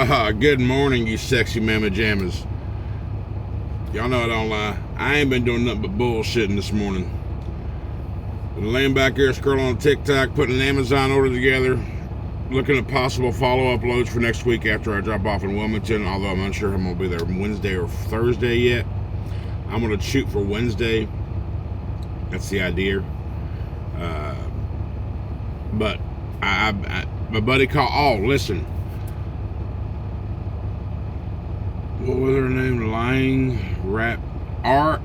Good morning, you sexy mamma jammas. Y'all know I don't lie. I ain't been doing nothing but bullshitting this morning. Been laying back here scrolling on TikTok, putting an Amazon order together, looking at possible follow-up loads for next week after I drop off in Wilmington, although I'm unsure I'm going to be there Wednesday or Thursday yet. I'm going to shoot for Wednesday. That's the idea. But my buddy called. Oh, listen. What was her name?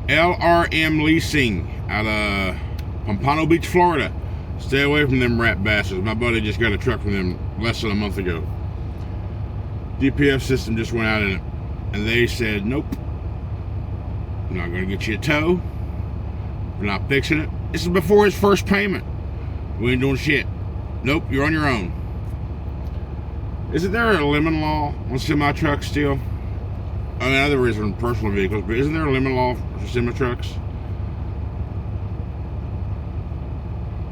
LRM Leasing out of Pompano Beach, Florida. Stay away from them rat bastards. My buddy just got a truck from them less than a month ago. DPF system just went out in it, and they said, nope, we're not going to get you a tow. We're not fixing it. This is before his first payment. We ain't doing shit. Nope, you're on your own. Isn't there a lemon law on semi-trucks still? I mean, other reason personal vehicles, but isn't there a lemon law for semi-trucks?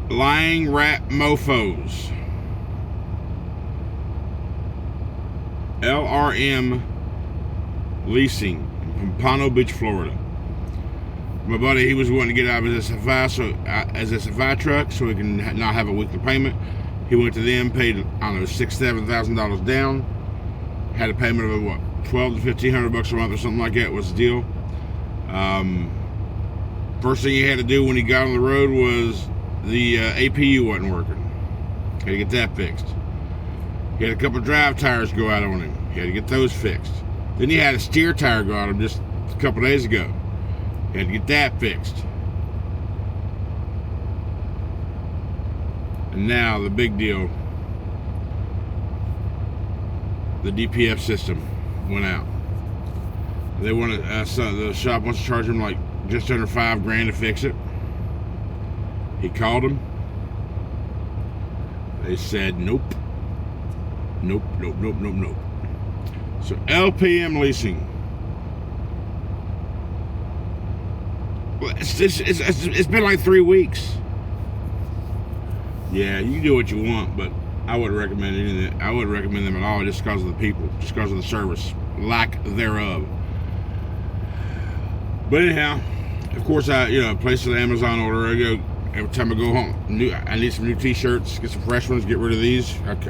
Lying rat mofos. LRM Leasing in Pompano Beach, Florida. My buddy, he was wanting to get out of his SFI truck so he can not have a weekly payment. He went to them, paid, I don't know, $6,000-$7,000 down. Had a payment of what, $1,200 to $1,500 a month or something like that was the deal. First thing he had to do when he got on the road was the APU wasn't working. Had to get that fixed. He had a couple of drive tires go out on him. He had to get those fixed. Then he had a steer tire go out on him just a couple of days ago. He had to get that fixed. And now the big deal. The DPF system went out. They wanted the shop wants to charge him like just under $5,000 to fix it. He called them. They said nope. Nope. So LPM Leasing. Well, it's been like 3 weeks. Yeah, you can do what you want, but I wouldn't recommend anything. I wouldn't recommend them at all, just because of the people, just because of the service, lack thereof. But anyhow, of course, I place an Amazon order. I go every time I go home. I need some new T-shirts, get some fresh ones, get rid of these. If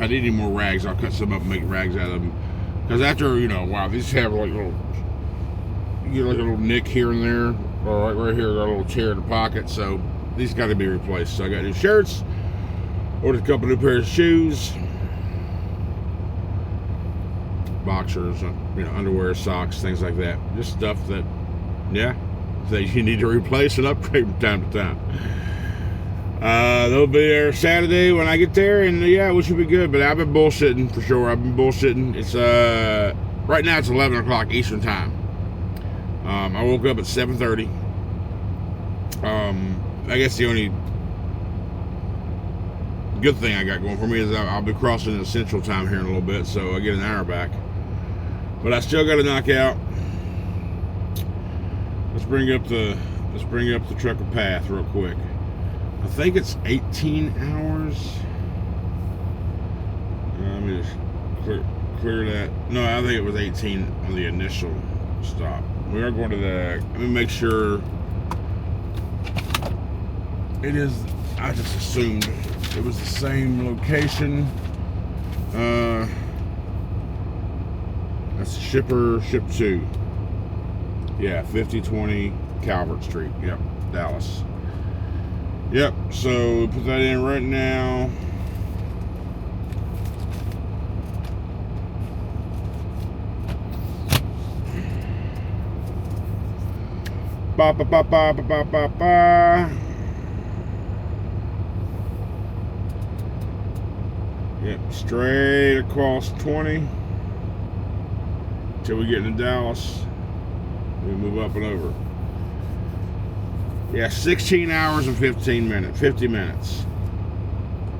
I need any more rags, I'll cut some up and make rags out of them. Because after a while, these have like you get like a little nick here and there, or right here, got a little tear in the pocket. So these got to be replaced. So I got new shirts. Ordered a couple new pairs of shoes, boxers, underwear, socks, things like that. Just stuff that you need to replace and upgrade from time to time. They'll be there Saturday when I get there, and we should be good. But I've been bullshitting for sure. It's right now it's 11 o'clock Eastern time. I woke up at 7:30. I guess the only good thing I got going for me is I'll be crossing into Central Time here in a little bit, so I get an hour back. But I still got to knock out. Let's bring up the trucker path real quick. I think it's 18 hours. Let me just clear that. No, I think it was 18 on the initial stop. We are going to let me make sure it is. I just assumed it was the same location. That's ship 2. Yeah, 5020 Calvert Street. Yep, Dallas. Yep, so put that in right now. Ba ba ba ba ba ba ba ba. Yep, straight across 20 till we get into Dallas. We move up and over. Yeah, 16 hours and 50 minutes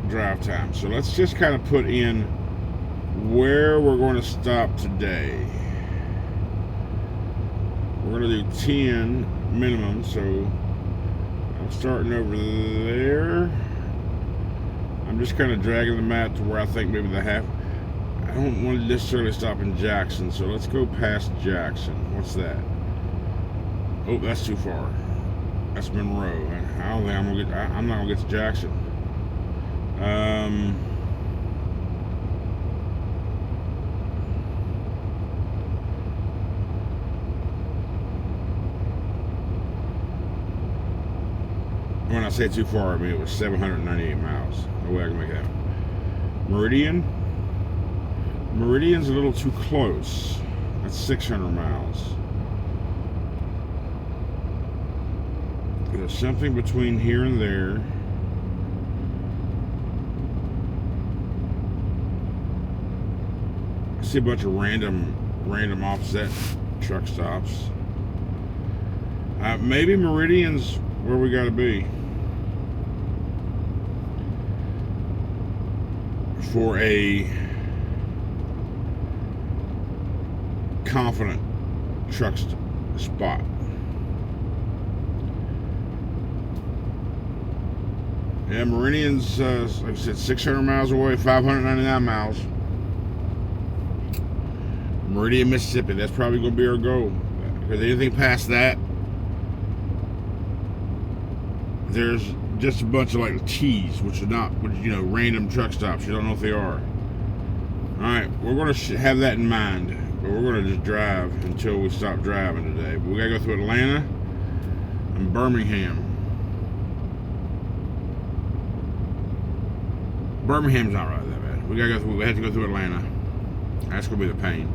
drive time. So let's just kind of put in where we're going to stop today. We're going to do 10 minimum, so I'm starting over there. I'm just kind of dragging the map to where I think maybe the half. don't want to necessarily stop in Jackson, so let's go past Jackson. What's that? Oh, that's too far. That's Monroe. I don't think I'm gonna get. I'm not gonna get to Jackson. When I say too far, I mean it was 798 miles. No way I can make it out. Meridian. Meridian's a little too close. That's 600 miles. There's something between here and there. I see a bunch of random offset truck stops. Maybe Meridian's where we gotta be for a confident truck spot. Yeah, Meridian's, like I said, 600 miles away, 599 miles. Meridian, Mississippi. That's probably going to be our goal. Because anything past that, there's just a bunch of like T's, which are not, you know, random truck stops. You don't know if they are. Alright, we're going to have that in mind. But we're going to just drive until we stop driving today. But we got to go through Atlanta and Birmingham. Birmingham's not right that bad. We have to go through Atlanta. That's gonna be the pain.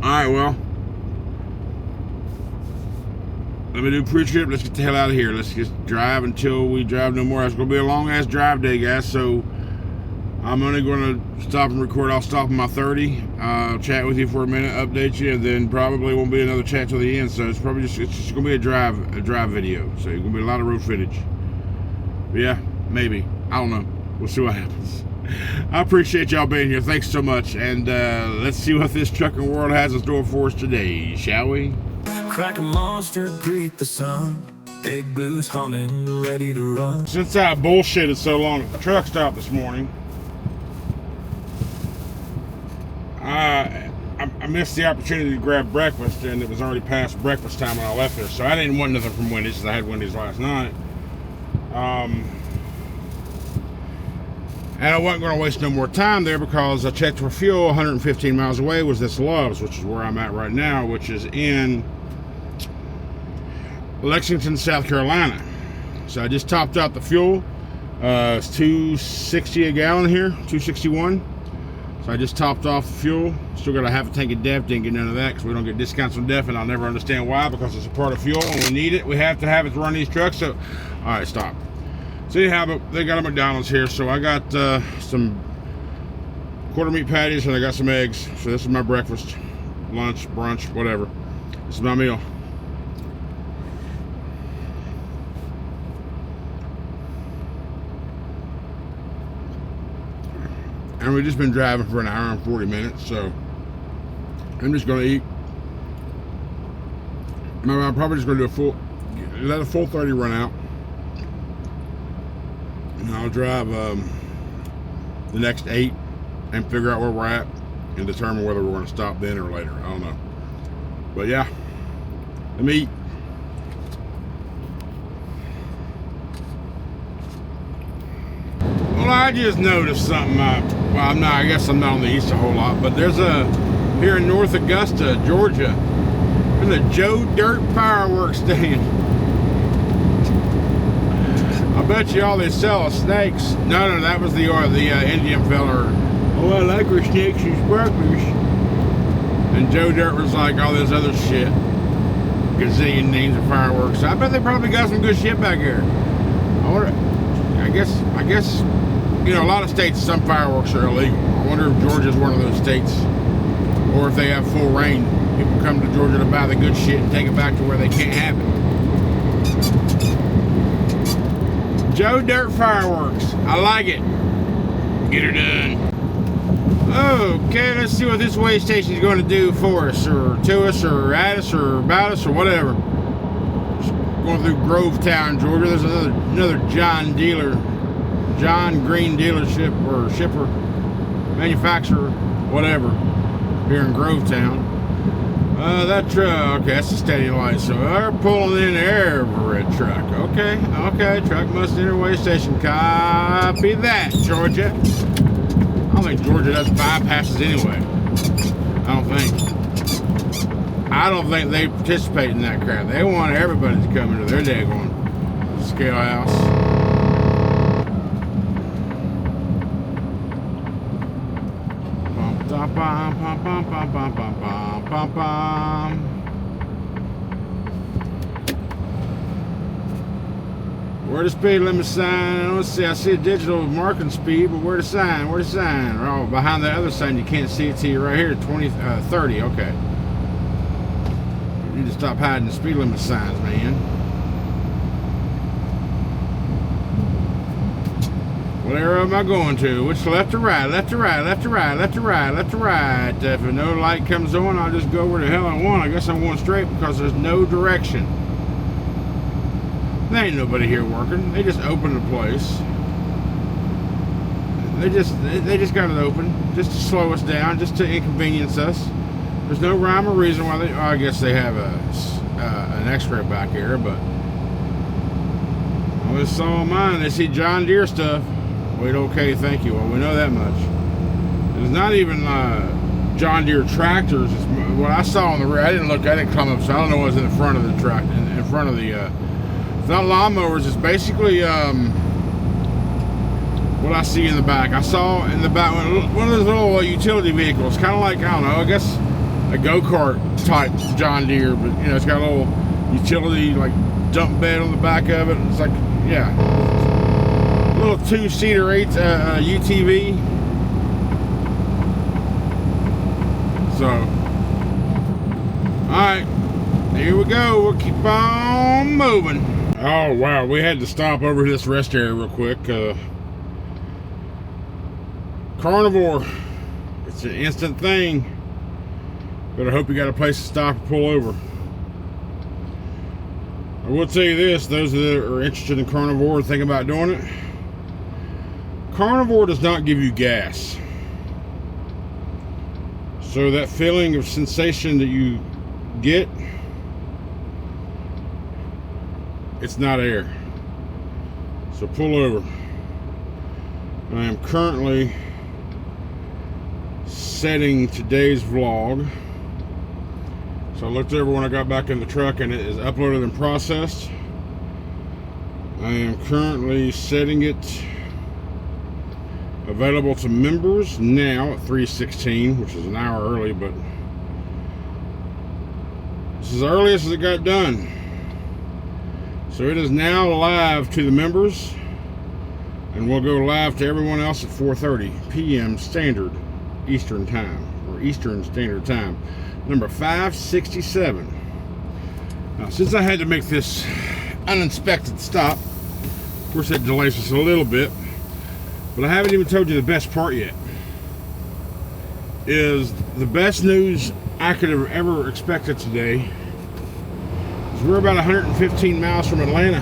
Alright, well. Let me do pre-trip. Let's get the hell out of here. Let's just drive until we drive no more. It's gonna be a long ass drive day, guys, so I'm only gonna stop and record. I'll stop on my 30. Chat with you for a minute, update you, and then probably won't be another chat till the end. So it's just gonna be a drive video. So it's gonna be a lot of road footage. But yeah. Maybe. I don't know. We'll see what happens. I appreciate y'all being here. Thanks so much. And let's see what this trucking world has in store for us today, shall we? Crack a monster, greet the sun. Big blues humming, ready to run. Since I bullshitted so long at the truck stop this morning, I missed the opportunity to grab breakfast, and it was already past breakfast time when I left there. So I didn't want nothing from Wendy's, because I had Wendy's last night. And I wasn't going to waste no more time there because I checked for fuel. 115 miles away was this Love's, which is where I'm at right now, which is in Lexington, South Carolina. So I just topped out the fuel. It's $2.60 a gallon here, $2.61. So I just topped off the fuel. Still got a half a tank of DEF. Didn't get none of that because we don't get discounts on DEF, and I'll never understand why, because it's a part of fuel and we need it. We have to have it to run these trucks. So, all right, stop. So anyhow, but they got a McDonald's here, so I got some quarter meat patties and I got some eggs. So this is my breakfast, lunch, brunch, whatever. This is my meal. And we've just been driving for an hour and 40 minutes, so I'm just gonna eat. I'm probably just gonna do let a full 30 run out. And I'll drive the next 8 and figure out where we're at and determine whether we're going to stop then or later. I don't know. But yeah, let me eat. Well, I just noticed something. I guess I'm not on the east a whole lot, but there's here in North Augusta, Georgia, there's a Joe Dirt fireworks stand. I bet you all they sell are snakes. No, that was the Indian feller. Oh, I like her snakes and sparklers. And Joe Dirt was like all this other shit. Gazillion names of fireworks. I bet they probably got some good shit back here. I guess, you know, a lot of states, some fireworks are illegal. I wonder if Georgia's one of those states. Or if they have full rain, people come to Georgia to buy the good shit and take it back to where they can't have it. Joe Dirt fireworks. I like it. Get her done. Okay, let's see what this way station is going to do for us, or to us, or at us, or about us, or whatever. Just going through Grovetown, Georgia. There's another John Green dealership or shipper. manufacturer, whatever, here in Grovetown. That truck, okay, that's a steady light, so they're pulling in every truck. Okay, truck must enter way station. Copy that, Georgia. I don't think Georgia does bypasses anyway. I don't think they participate in that crap. They want everybody to come into their daggone scale house. Where the speed limit sign? Let's see. I see a digital marking speed, but where the sign? Where the sign? Oh, behind the other sign, you can't see it till you're right here. 30. Okay. You need to stop hiding the speed limit signs, man. What area am I going to? Which left or right? Left or right? Left or right? Left or right? Left or right? If no light comes on, I'll just go where the hell I want. I guess I'm going straight because there's no direction. There ain't nobody here working. They just opened the place. They just got it open just to slow us down, just to inconvenience us. There's no rhyme or reason why they. Oh, I guess they have an X-ray back here, but I just saw mine. They see John Deere stuff. Wait, okay, thank you. Well, we know that much. There's not even John Deere tractors. It's what I saw on the rear. I didn't come up, so I don't know what's in the front of the truck. In front of the. It's not lawnmowers. It's basically what I see in the back. I saw in the back one of those little utility vehicles, kind of like, I don't know, I guess a go-kart type John Deere, but you know, it's got a little utility like dump bed on the back of it. It's like, yeah, a little two-seater UTV. So, all right, here we go. We'll keep on moving. Oh wow, we had to stop over this rest area real quick. Carnivore, it's an instant thing, but I hope you got a place to stop or pull over. I will tell you this, those that are interested in Carnivore and thinking about doing it, Carnivore does not give you gas. So that feeling of sensation that you get, it's not air. So pull over. I am currently setting today's vlog. So I looked over when I got back in the truck and it is uploaded and processed. I am currently setting it available to members now at 3:16, which is an hour early, but this is the earliest it got done. So it is now live to the members, and we'll go live to everyone else at 4:30 p.m. Standard Eastern Time, or Eastern Standard Time, number 567. Now, since I had to make this uninspected stop, of course that delays us a little bit, but I haven't even told you the best part yet. Is the best news I could have ever expected today. We're about 115 miles from Atlanta,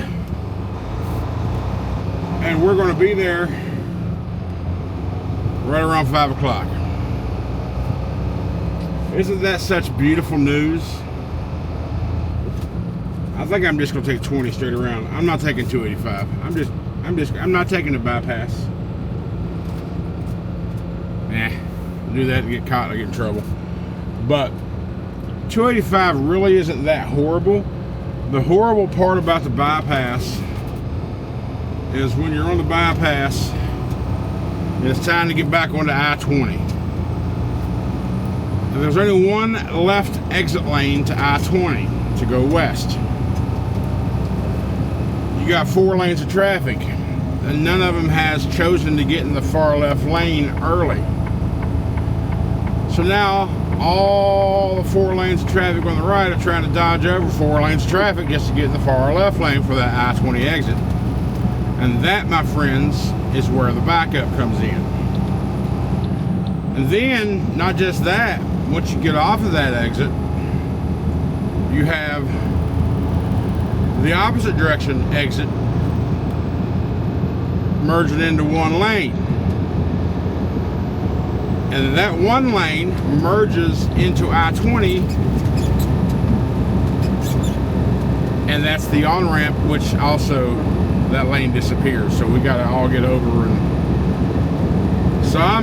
and we're going to be there right around 5 o'clock. Isn't that such beautiful news? I think I'm just going to take 20 straight around. I'm not taking 285. I'm not taking the bypass. Do that and get caught, I get in trouble. But 285 really isn't that horrible. The horrible part about the bypass is when you're on the bypass and it's time to get back onto I-20. And there's only one left exit lane to I-20 to go west. You got 4 lanes of traffic, and none of them has chosen to get in the far left lane early. So now all the 4 lanes of traffic on the right are trying to dodge over 4 lanes of traffic just to get in the far left lane for that I-20 exit. And that, my friends, is where the backup comes in. And then, not just that, once you get off of that exit, you have the opposite direction exit merging into one lane. And that one lane merges into I-20, and that's the on-ramp, which also, that lane disappears. So we gotta all get over, and so I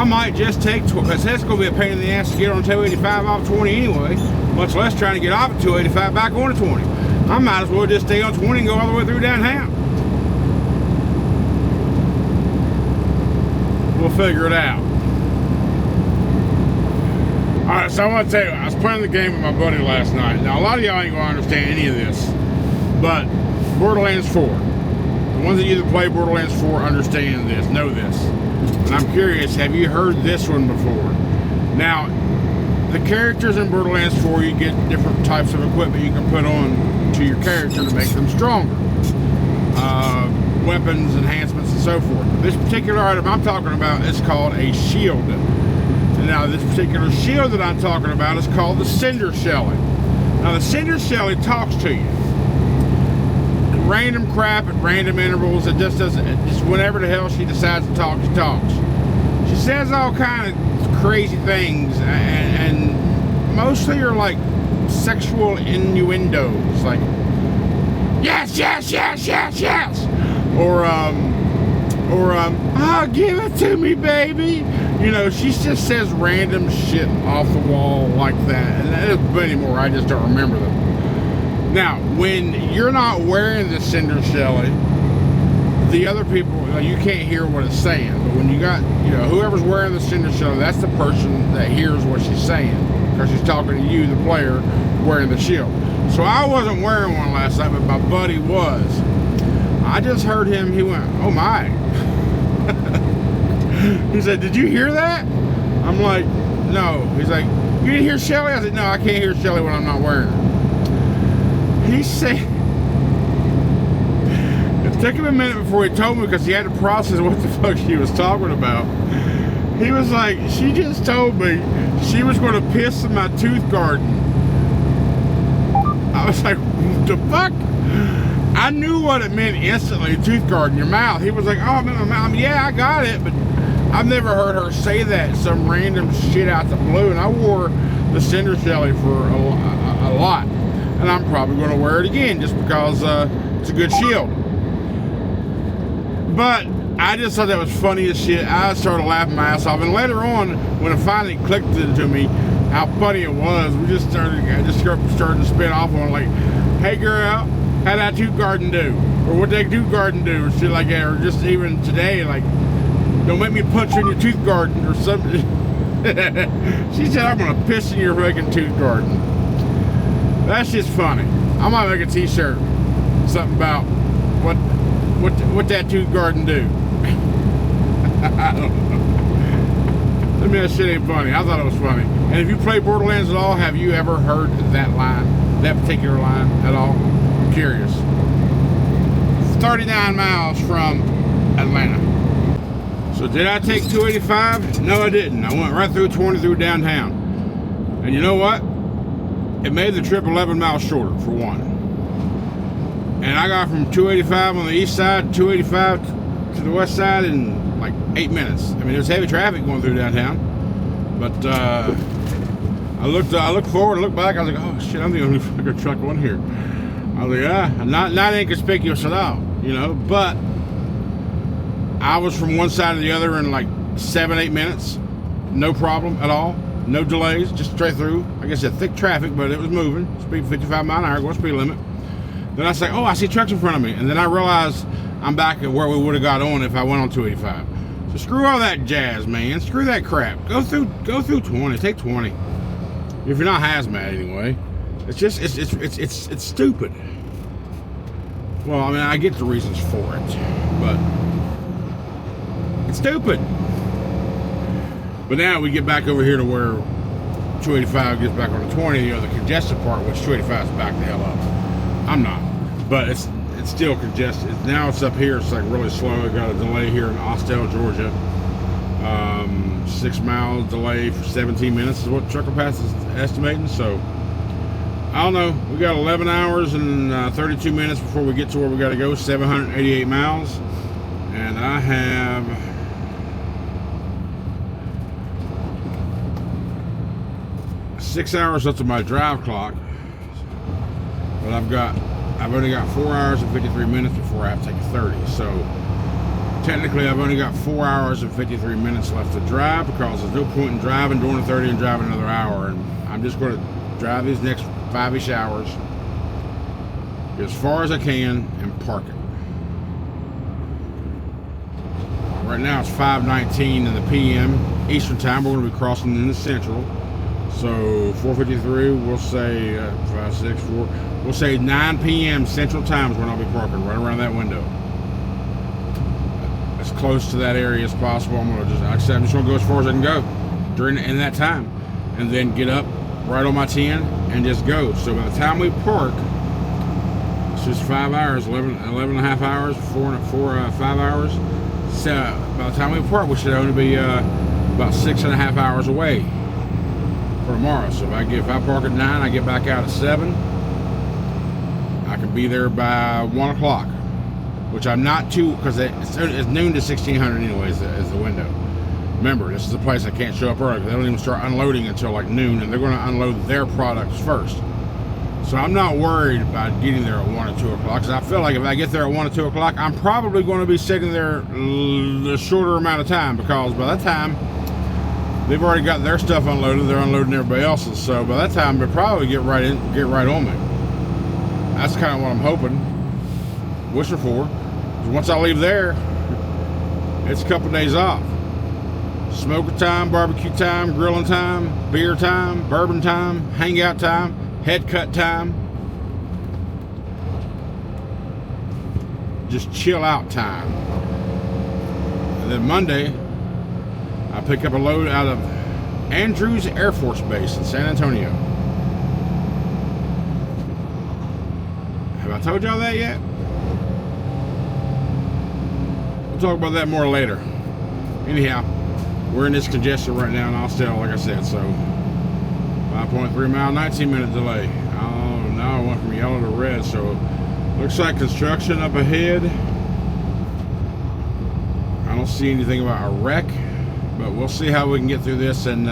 might just take, because that's gonna be a pain in the ass to get on 285 off 20 anyway, much less trying to get off at 285 back on to 20. I might as well just stay on 20 and go all the way through downtown. We'll figure it out. Alright, so I want to tell you, I was playing the game with my buddy last night. Now, a lot of y'all ain't going to understand any of this, but Borderlands 4. The ones that either play Borderlands 4 understand this, know this. And I'm curious, have you heard this one before? Now, the characters in Borderlands 4, you get different types of equipment you can put on to your character to make them stronger. Weapons, enhancements, and so forth. This particular item I'm talking about is called a shield. And now this particular shield that I'm talking about is called the Cinder Shelly. Now the Cinder Shelly talks to you. Random crap at random intervals. It just doesn't, just whenever the hell she decides to talk, she talks. She says all kind of crazy things, and mostly are like sexual innuendos, like yes, yes, yes, yes, yes, or give it to me, baby. You know, she just says random shit off the wall like that, and there's many more. I just don't remember them. Now, when you're not wearing the Cinder Shelly, the other people, you can't hear what it's saying. But when you got, you know, whoever's wearing the Cinder Shelly, that's the person that hears what she's saying, because she's talking to you, the player, wearing the shield. So I wasn't wearing one last night, but my buddy was. I just heard him, he went, oh my. He said, did you hear that? I'm like, no. He's like, you didn't hear Shelly? I said, no, I can't hear Shelly when I'm not wearing her. He said, it took him a minute before he told me, because he had to process what the fuck she was talking about. He was like, she just told me she was going to piss in my tooth garden. I was like, what the fuck? I knew what it meant instantly, tooth garden, your mouth. He was like, oh, my mouth. Yeah, I got it, but I've never heard her say that, some random shit out the blue. And I wore the Cinder Shelly for a lot. And I'm probably going to wear it again just because it's a good shield. But I just thought that was funny as shit. I started laughing my ass off. And later on, when it finally clicked to me how funny it was, I just started to spin off on like, hey girl, how that tooth garden do? Or what that tooth garden do? Or shit like that. Or just even today, like, don't make me punch you in your tooth garden or something. She said, I'm going to piss in your fucking tooth garden. That's just funny. I might make a t-shirt. Something about what that tooth garden do. I don't know. I mean, that shit ain't funny. I thought it was funny. And if you play Borderlands at all, have you ever heard that line, that particular line at all? I'm curious. 39 miles from Atlanta. So did I take 285? No, I didn't. I went right through 20 through downtown. And you know what? It made the trip 11 miles shorter, for one. And I got from 285 on the east side, 285 to the west side in like 8 minutes. I mean, there's heavy traffic going through downtown. But I looked forward, I looked back, I was like, oh shit, I'm the only fucking truck on here. I was like, not inconspicuous at all, you know, but I was from one side to the other in like 7-8 minutes. No problem at all. No delays, just straight through. Like I said, thick traffic, but it was moving. Speed 55 mile an hour, going speed limit. Then I say, oh, I see trucks in front of me. And then I realized I'm back at where we would have got on if I went on 285. So screw all that jazz, man. Screw that crap. Go through 20. Take 20. If you're not hazmat anyway. It's just, it's stupid. Well, I mean, I get the reasons for it, but it's stupid. But now we get back over here to where 285 gets back on the 20, you know, the congested part, which 285 is back the hell up. I'm not, but it's still congested. Now it's up here, it's like really slow. I got a delay here in Austell, Georgia. 6 miles delay for 17 minutes is what Trucker Pass is estimating. So I don't know. We got 11 hours and 32 minutes before we get to where we got to go, 788 miles. And I have 6 hours left of my drive clock, but I've only got 4 hours and 53 minutes before I have to take a 30. So technically I've only got 4 hours and 53 minutes left to drive, because there's no point in driving, doing a 30 and driving another hour. And I'm just going to drive these next 5-ish hours as far as I can and park it. Right now it's 5:19 in the PM Eastern time. We're going to be crossing into Central. So 4:53, we'll say 5, 6, 4. We'll say 9 p.m. Central time is when I'll be parking, right around that window. As close to that area as possible. I'm gonna just, like I said, I'm just gonna go as far as I can go in that time, and then get up right on my 10 and just go. So by the time we park, it's just 5 hours, 11 and a half hours, 5 hours. So by the time we park, we should only be about 6.5 hours away for tomorrow. So if I park at 9, I get back out at 7. I can be there by 1 o'clock, which I'm not too, because it's noon to 1600 anyways is the window. Remember, this is a place I can't show up early, because they don't even start unloading until like noon, and they're going to unload their products first. So I'm not worried about getting there at 1 or 2 o'clock, because I feel like if I get there at 1 or 2 o'clock, I'm probably going to be sitting there the shorter amount of time, because by that time they've already got their stuff unloaded. They're unloading everybody else's. So by that time they'll probably get right on me. That's kind of what I'm hoping, wishing for. Once I leave there, it's a couple days off. Smoker time, barbecue time, grilling time, beer time, bourbon time, hangout time, head cut time. Just chill out time. And then Monday, I pick up a load out of Andrews Air Force Base in San Antonio. Have I told y'all that yet? We'll talk about that more later. Anyhow, we're in this congestion right now in Austell, like I said, so 5.3 mile, 19-minute delay. Oh, now I went from yellow to red, so looks like construction up ahead. I don't see anything about a wreck, but we'll see how we can get through this and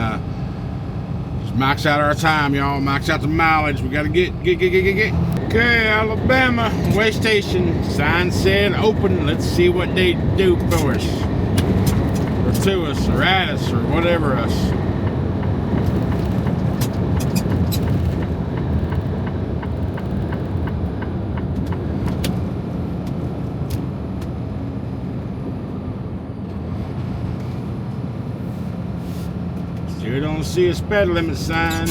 just max out our time, y'all. Max out the mileage. We gotta get. Okay, Alabama way station. Sign said open. Let's see what they do for us, or to us, or at us, or whatever us. Still don't see a speed limit sign.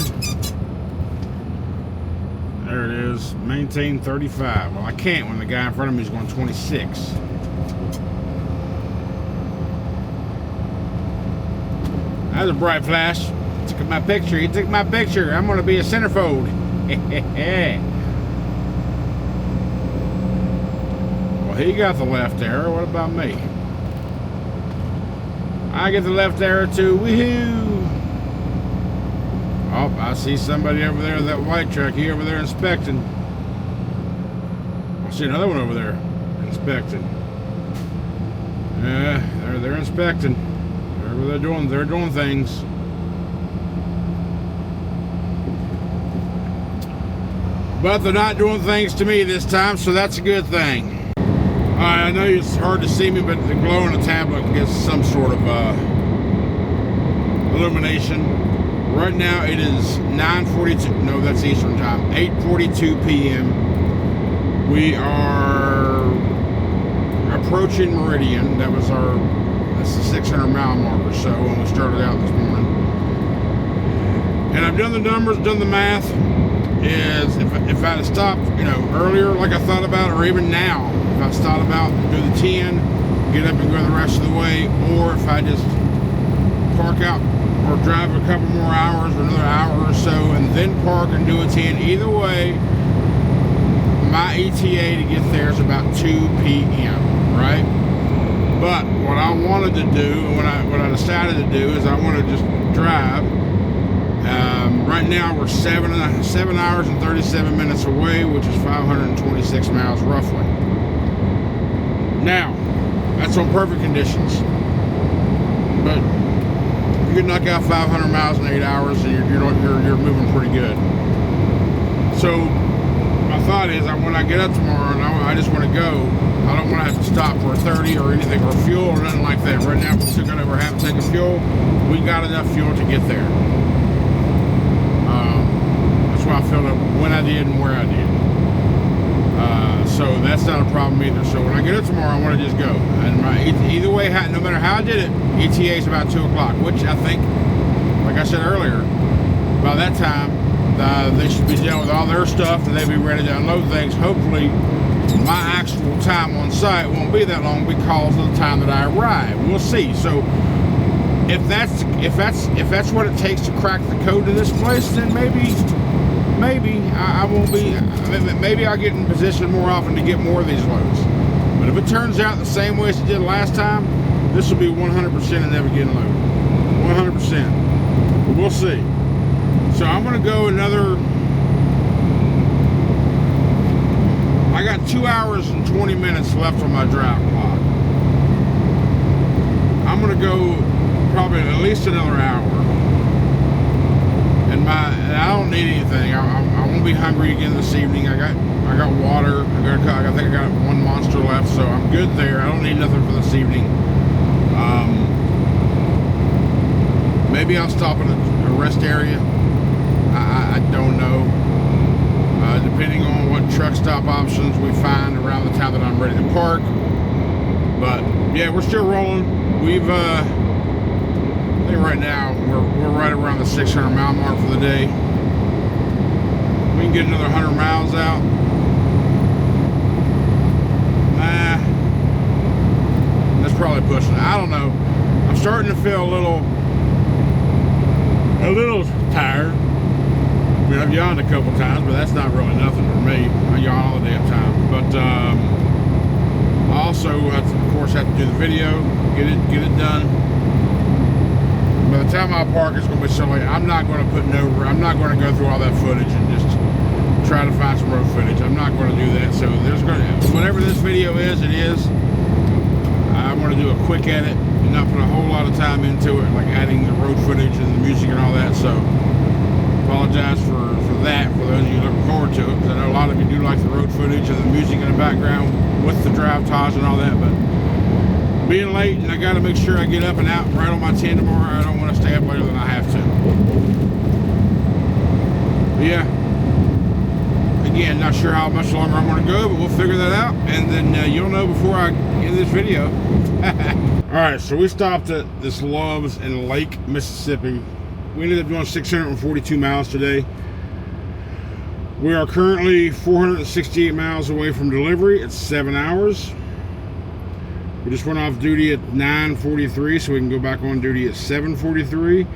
There it is. Maintain 35. Well, I can't when the guy in front of me is going 26. That's a bright flash. Took my picture. He took my picture. I'm going to be a centerfold. Well, he got the left arrow. What about me? I get the left arrow too. Woohoo! Oh, I see somebody over there, that white truck. He over there inspecting. I see another one over there inspecting. Yeah, they're inspecting. They're doing things. But they're not doing things to me this time, so that's a good thing. Alright, I know it's hard to see me, but the glow on the tablet gives some sort of illumination. Right now it is 9:42. No, that's Eastern time. 8:42 p.m. We are approaching Meridian. That's the 600 mile mark or so when we started out this morning. And I've done the numbers, done the math. Is if I'd have stopped, earlier like I thought about, or even now, if I thought about do the 10, get up and go the rest of the way, or if I just park out or drive a couple more hours or another hour or so and then park and do a 10. Either way, my ETA to get there is about 2 p.m., right? But what I wanted to do, and what I decided to do, is I want to just drive. Right now we're 7 hours and 37 minutes away, which is 526 miles roughly. Now, that's on perfect conditions. But you could knock out 500 miles in 8 hours, and you're moving pretty good. So my thought is, when I get up tomorrow and I just want to go, I don't want to have to stop for a 30 or anything, or fuel or nothing like that. Right now, we're still going to have to take a fuel. We got enough fuel to get there. That's why I filled up when I did and where I did. So that's not a problem either. So when I get up tomorrow, I want to just go. And either way, no matter how I did it, ETA is about 2 o'clock, which I think, like I said earlier, by that time, they should be done with all their stuff and they'll be ready to unload things. Hopefully, my actual time on site won't be that long because of the time that I arrive. We'll see. So if that's what it takes to crack the code to this place, then maybe I won't be. Maybe I'll get in position more often to get more of these loads. But if it turns out the same way as it did last time, this will be 100% of never getting loaded. 100%. But we'll see. So I'm gonna go another. I got 2 hours and 20 minutes left on my drive clock. I'm gonna go probably at least another hour. And I don't need anything. I won't be hungry again this evening. I got water. I think I got one Monster left, so I'm good there. I don't need nothing for this evening. Maybe I'll stop in a rest area. I don't know. Depending on what truck stop options we find around the time that I'm ready to park. But yeah, we're still rolling. We've I think right now we're right around the 600 mile mark for the day. We can get another 100 miles out. Nah, that's probably pushing it. I don't know. I'm starting to feel a little tired. I mean, I've yawned a couple times, but that's not really nothing for me. I yawn all the damn time. But I also, of course, have to do the video, get it done. By the time I park, it's going to be so late. I'm not going to I'm not going to go through all that footage and just try to find some road footage. I'm not going to do that. So whatever this video is, it is. I'm going to do a quick edit and not put a whole lot of time into it, like adding the road footage and the music and all that. So apologize for that, for those of you looking forward to it, because I know a lot of you do like the road footage and the music in the background with the drive ties and all that. But being late, and I got to make sure I get up and out right on my 10 tomorrow. I don't want to stay up later than I have to. But yeah, again, not sure how much longer I'm going to go, but we'll figure that out, and then you'll know before I end this video. Alright, so we stopped at this Loves in Lake, Mississippi. We ended up doing 642 miles today. We are currently 468 miles away from delivery. It's 7 hours. We just went off duty at 9:43, so we can go back on duty at 7:43.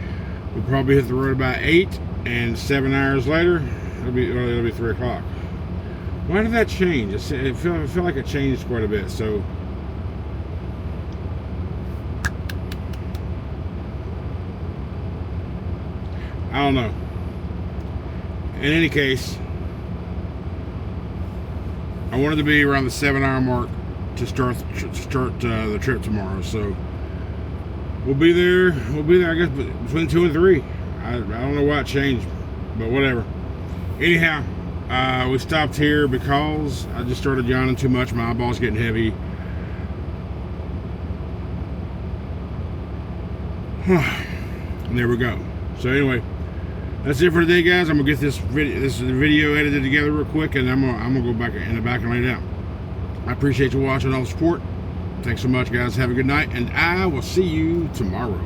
We'll probably hit the road about 8, and 7 hours later, it'll be 3 o'clock. Why did that change? I feel like it changed quite a bit. So I don't know. In any case, I wanted to be around the 7 hour mark to start the trip tomorrow. So we'll be there. I guess between 2 and 3. I don't know why it changed, but whatever. Anyhow, we stopped here because I just started yawning too much. My eyeball's getting heavy. And there we go. So anyway, that's it for today, guys. I'm gonna get this video edited together real quick, and I'm gonna go back in the back and lay down. I appreciate you watching, all the support. Thanks so much, guys. Have a good night, and I will see you tomorrow.